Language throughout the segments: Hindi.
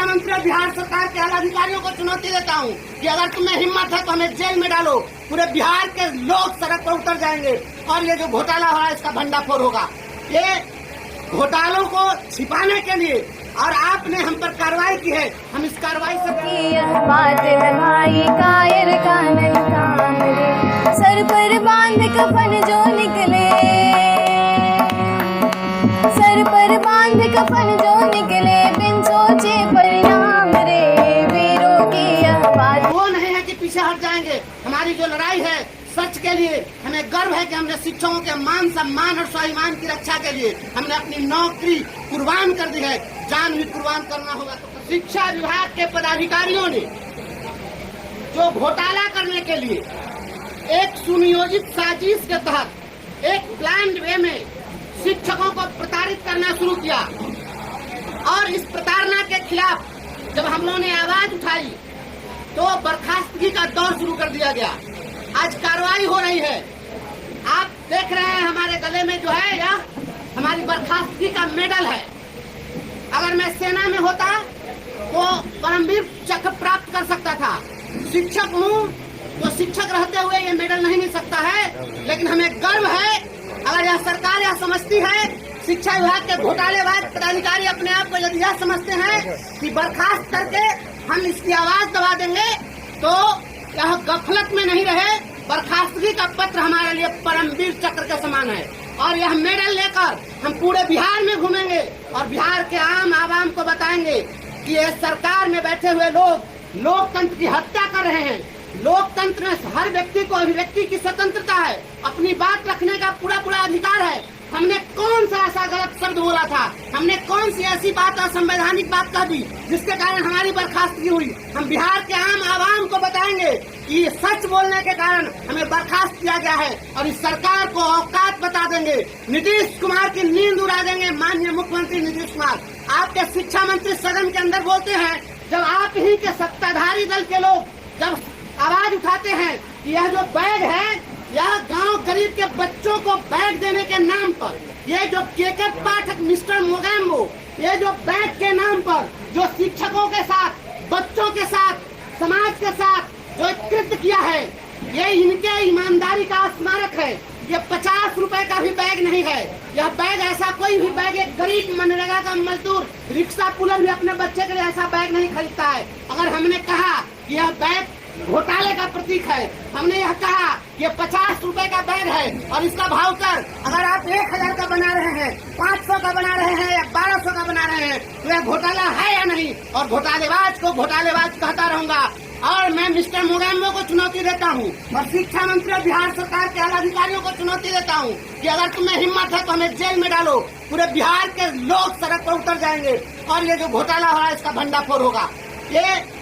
शिक्षा मंत्री और बिहार सरकार के आला अधिकारियों को चुनौती देता हूँ कि अगर तुम्हें हिम्मत है तो हमें जेल में डालो। पूरे बिहार के लोग सड़क पर उतर जाएंगे और ये जो घोटाला हो रहा है इसका भंडाफोड़ होगा। ये घोटालों को छिपाने के लिए और आपने हम पर कार्रवाई की है, हम इस कार्रवाई से सर पर बांध कफन जो निकले, सर पर बांध कफन जो निकले, बिन सोचे परिणाम रे वीरों की यह बात। वो नहीं है कि पीछे हट जाएंगे। हमारी जो लड़ाई है सच के लिए, हमें गर्व है कि हमने शिक्षकों के मान सम्मान और स्वाभिमान की रक्षा के लिए हमने अपनी नौकरी कुर्बान कर दी है। जान भी कुर्बान करना होगा तो शिक्षा विभाग के पदाधिकारियों ने जो घोटाला करने के लिए एक सुनियोजित साजिश के तहत एक प्लान्ड वे में शिक्षकों को प्रताड़ित करना शुरू किया और इस प्रताड़ना के खिलाफ जब हम लोगों ने आवाज उठाई तो बर्खास्तगी का दौर शुरू कर दिया गया। आज कार्रवाई हो रही है, आप देख रहे हैं हमारे गले में जो है यह हमारी बर्खास्तगी का मेडल है। अगर मैं सेना में होता तो परमवीर चक्र प्राप्त कर सकता था। शिक्षक हूँ तो शिक्षक रहते हुए ये मेडल नहीं मिल सकता है, लेकिन हमें गर्व है। अगर यह सरकार यह समझती है, शिक्षा विभाग के घोटालेबाज पदाधिकारी अपने आप को यदि यह समझते हैं कि बर्खास्त करके हम इसकी आवाज दबा देंगे तो यह गफलत में नहीं रहे। बर्खास्तगी का पत्र हमारे लिए परमवीर चक्र के समान है और यह मेडल लेकर हम पूरे बिहार में घूमेंगे और बिहार के आम आवाम को बताएंगे कि ये सरकार में बैठे हुए लोग लोकतंत्र की हत्या कर रहे हैं। लोकतंत्र में हर व्यक्ति को अभिव्यक्ति की स्वतंत्रता है, अपनी बात रखने का पूरा अधिकार है। हमने कौन सा ऐसा गलत शब्द बोला था, हमने कौन सी ऐसी बात असंवैधानिक बात कह दी जिसके कारण हमारी बर्खास्तगी हुई। हम बिहार के आम आवाम को बताएंगे कि सच बोलने के कारण हमें बर्खास्त किया गया है और इस सरकार को औकात बता देंगे। नीतीश कुमार की नींद उड़ा देंगे। माननीय मुख्यमंत्री नीतीश कुमार, आपके शिक्षा मंत्री सदन के अंदर बोलते हैं, जब आप ही के सत्ताधारी दल के लोग जब आवाज उठाते हैं कि यह जो बैग है यह गांव गरीब के बच्चों को बैग देने के नाम पर, ये जो केके पाठक मिस्टर मोगैम्बो, ये जो बैग के नाम पर जो शिक्षकों के साथ, बच्चों के साथ, समाज के साथ जो कृत्य किया है, ये इनके ईमानदारी का स्मारक है। ये 50 रुपए का भी बैग नहीं है। यह बैग ऐसा कोई भी बैग एक गरीब मनरेगा का मजदूर, रिक्शा पुलर भी अपने बच्चे के लिए ऐसा बैग नहीं खरीदता है। अगर हमने कहा कि यह बैग घोटाले का प्रतीक है, हमने यह कहा ये 50 रुपए का बैग है और इसका भाव कर अगर आप 1000 का बना रहे हैं, 500 का बना रहे हैं या 1200 का बना रहे हैं तो यह घोटाला है या नहीं। और घोटालेबाज को घोटालेबाज कहता रहूंगा। और मैं मिस्टर मोगैम्बो को चुनौती देता हूँ और शिक्षा मंत्री और बिहार सरकार के आला अधिकारियों को चुनौती देता हूँ कि अगर तुम्हें हिम्मत है तो हमें जेल में डालो। पूरे बिहार के लोग सड़क पर उतर जाएंगे और ये जो घोटाला हो रहा है इसका भंडाफोड़ होगा। ये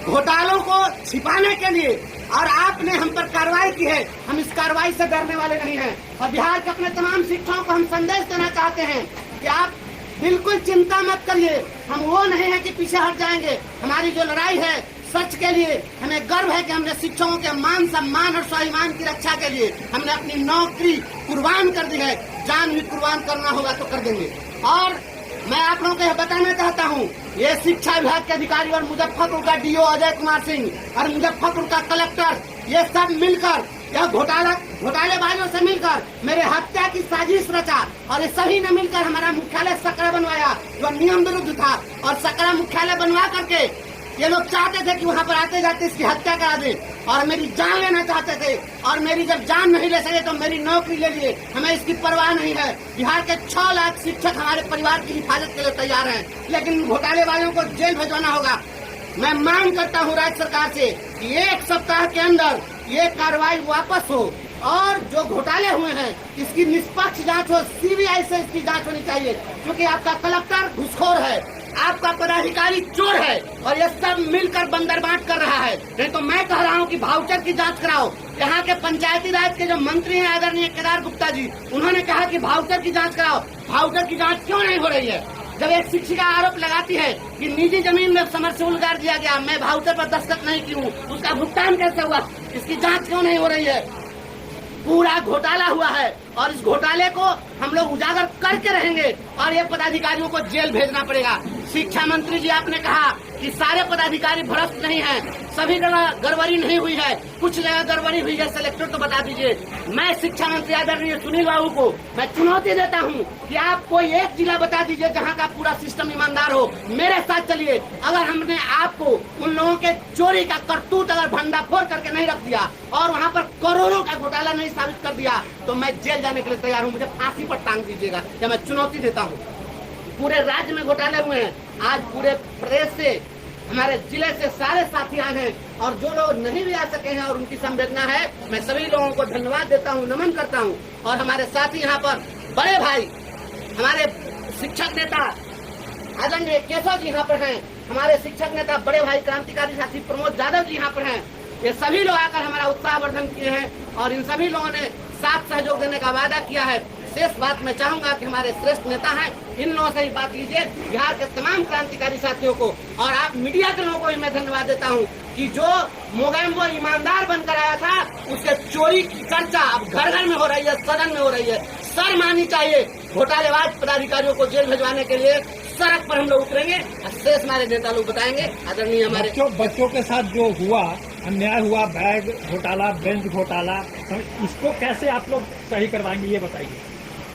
घोटालों को छिपाने के लिए और आपने हम पर कार्रवाई की है, हम इस कार्रवाई से डरने वाले नहीं हैं। और बिहार के अपने तमाम शिक्षकों को हम संदेश देना चाहते हैं कि आप बिल्कुल चिंता मत करिए, हम वो नहीं है कि पीछे हट जाएंगे। हमारी जो लड़ाई है सच के लिए, हमें गर्व है कि हमने शिक्षकों के मान सम्मान और स्वाभिमान की रक्षा के लिए हमने अपनी नौकरी कुर्बान कर दी है। जान भी कुर्बान करना होगा तो कर देंगे। और मैं आप लोगों को यह बताना चाहता हूँ, ये शिक्षा विभाग के अधिकारी और मुजफ्फरपुर का डीओ अजय कुमार सिंह और मुजफ्फरपुर का कलेक्टर, ये सब मिलकर यह घोटालेबाजों से मिलकर मेरे हत्या की साजिश रचा और ये सभी ने मिलकर हमारा मुख्यालय सकरा बनवाया जो नियम विरुद्ध था। और सकरा मुख्यालय बनवा करके ये लोग चाहते थे कि वहाँ पर आते जाते इसकी हत्या करा दे और मेरी जान लेना चाहते थे। और मेरी जब जान नहीं ले सके तो मेरी नौकरी ले लिए, हमें इसकी परवाह नहीं है। बिहार के 6 लाख शिक्षक हमारे परिवार की हिफाजत के लिए तैयार हैं, लेकिन घोटालेबाजों को जेल भिजवाना होगा। मैं मांग करता हूँ राज्य सरकार से कि 1 सप्ताह के अंदर ये कार्रवाई वापस हो और जो घोटाले हुए हैं इसकी निष्पक्ष जांच हो। सीबीआई से इसकी जांच होनी चाहिए, क्योंकि आपका कलेक्टर घुसखोर है, आपका पदाधिकारी चोर है और ये सब मिलकर बंदरबांट कर रहा है। नहीं तो मैं कह रहा हूँ कि भाउचर की जांच कराओ। यहाँ के पंचायती राज के जो मंत्री हैं आदरणीय केदार गुप्ता जी, उन्होंने कहा कि भाउचर की जांच कराओ। भाउचर की जांच क्यों नहीं हो रही है? जब एक शिक्षिका आरोप लगाती है कि निजी जमीन में समरसेबुल गाड़ दिया गया, मैं भाउचर पर दस्तखत नहीं की हूँ, उसका भुगतान कैसे हुआ? इसकी जांच क्यों नहीं हो रही है? पूरा घोटाला हुआ है और इस घोटाले को हम लोग उजागर करके रहेंगे और ये पदाधिकारियों को जेल भेजना पड़ेगा। शिक्षा मंत्री जी आपने कहा कि सारे पदाधिकारी भ्रष्ट नहीं हैं, सभी जगह गड़बड़ी नहीं हुई है, कुछ जगह गड़बड़ी हुई है, सेलेक्टर तो बता दीजिए। मैं शिक्षा मंत्री आदरणीय सुनील बाबू को मैं चुनौती देता हूं कि आप कोई एक जिला बता दीजिए जहां का पूरा सिस्टम ईमानदार हो। मेरे साथ चलिए, अगर हमने आपको उन लोगों के चोरी का करतूत अगर भंडाफोड़ करके नहीं रख दिया और वहां पर करोड़ों का घोटाला नहीं साबित कर दिया तो मैं जेल जाने के लिए तैयार हूं। मुझे फांसी पर टांग दीजिएगा, या मैं चुनौती देता हूं। पूरे राज्य में घोटाले हुए हैं, आज पूरे प्रदेश से हमारे जिले से सारे साथी आए हैं और जो लोग नहीं भी आ सके हैं और उनकी संवेदना है, मैं सभी लोगों को धन्यवाद देता हूं, नमन करता हूं। और हमारे साथी यहाँ पर बड़े भाई, हमारे शिक्षक नेता आदरणीय केशव जी यहाँ पर हैं, हमारे शिक्षक नेता बड़े भाई क्रांतिकारी साथी प्रमोद यादव जी यहाँ पर हैं। ये सभी लोग आकर हमारा उत्साहवर्धन किए हैं और इन सभी लोगों ने साथ सहयोग देने का वादा किया है। शेष बात मैं चाहूंगा कि हमारे श्रेष्ठ नेता हैं, इन लोगों से ही बात लीजिए, बिहार के तमाम क्रांतिकारी साथियों को और आप मीडिया के लोगों को भी मैं धन्यवाद देता हूं कि जो मोगैम्बो ईमानदार बनकर आया था, उसके चोरी की चर्चा अब घर घर में हो रही है, सदन में हो रही है। शर्म आनी चाहिए घोटालेबाज पदाधिकारियों को जेल भिजवाने के लिए। सड़क पर हम लोग उतरेंगे और शेष हमारे नेता लोग बताएंगे। आदरणीय हमारे बच्चों के साथ जो हुआ अन्याय हुआ, बैग घोटाला, बेंच घोटाला, इसको कैसे आप लोग सही करवाएंगे, ये बताइए।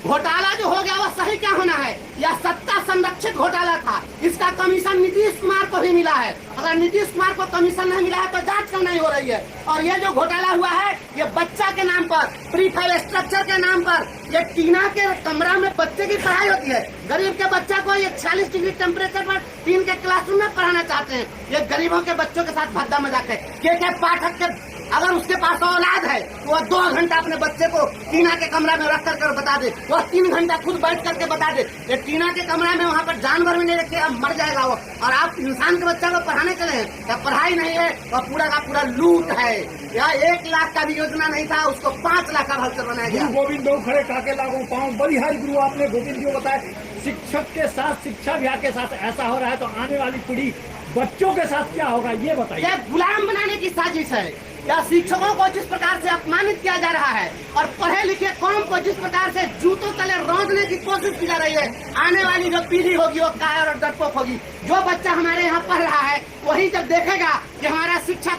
घोटाला जो हो गया वह सही क्या होना है? यह सत्ता संरक्षित घोटाला था। इसका कमीशन नीतीश कुमार को भी मिला है। अगर नीतीश कुमार को कमीशन नहीं मिला है तो जांच क्यों नहीं हो रही है? और ये जो घोटाला हुआ है, ये बच्चा के नाम पर, प्रीफाइल स्ट्रक्चर के नाम पर, ये टीना के कमरा में बच्चे की पढ़ाई होती है। गरीब के बच्चा को ये 40 डिग्री टेम्परेचर पर टीन के क्लासरूम में पढ़ाना चाहते हैं। ये गरीबों के बच्चों के साथ भद्दा मजाक है। के पाठक के अगर उसके पास औलाद है तो वह 2 घंटा अपने बच्चे को टीना के कमरा में रख कर बता दे, वह 3 घंटा खुद बैठ करके बता दे। ये टीना के कमरा में वहाँ पर जानवर भी नहीं रखे, अब मर जाएगा वो। और आप इंसान के बच्चा को पढ़ाने के लिए या पढ़ाई नहीं है, वह पूरा का पूरा लूट है। यह 1 लाख का भी योजना नहीं था, उसको 5 लाख का भरकर बनाया गया। गोविंद खड़े काके लागू पाऊँ बलिहारी गुरु, आपने गोविंद जी को बताया शिक्षक के साथ, शिक्षा विभाग के साथ ऐसा हो रहा है तो आने वाली पीढ़ी बच्चों के साथ क्या होगा, ये बताइए। यह गुलाम बनाने की साजिश है। या शिक्षकों को जिस प्रकार से अपमानित किया जा रहा है और पढ़े लिखे कौम को जिस प्रकार से जूतों तले रौंदने की कोशिश की जा रही है, आने वाली जो पीढ़ी होगी वो कायर और डरपोक होगी। जो बच्चा हमारे यहाँ पढ़ रहा है वही जब देखेगा कि हमारा शिक्षक,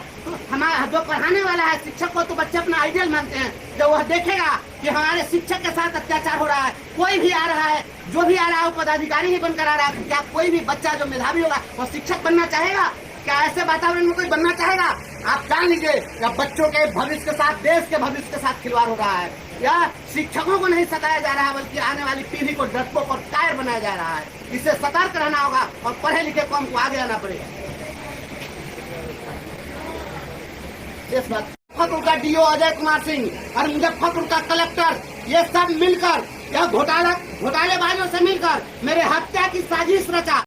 हमारा जो पढ़ाने वाला है, शिक्षक को तो बच्चे अपना आइडियल मानते हैं, जब वह देखेगा कि हमारे शिक्षक के साथ अत्याचार हो रहा है, कोई भी आ रहा है, जो भी आ रहा है वो पदाधिकारी ही बनकर आ रहा है, क्या कोई भी बच्चा जो मेधावी होगा वो शिक्षक बनना चाहेगा? क्या ऐसे वातावरण में कोई बनना चाहेगा? आप जान लीजिए, या बच्चों के भविष्य के साथ, देश के भविष्य के साथ खिलवाड़ हो रहा है। या शिक्षकों को नहीं सताया जा रहा है, बल्कि आने वाली पीढ़ी को डरपोक और कायर बनाया जा रहा है। इससे सतर्क रहना होगा और पढ़े लिखे कौम को आगे आना पड़ेगा। इस बात मुजफ्फरपुर का डीओ अजय कुमार सिंह और मुजफ्फरपुर का कलेक्टर, ये सब मिलकर यह घोटालेबाजों से मिलकर मेरे हत्या की साजिश रचा।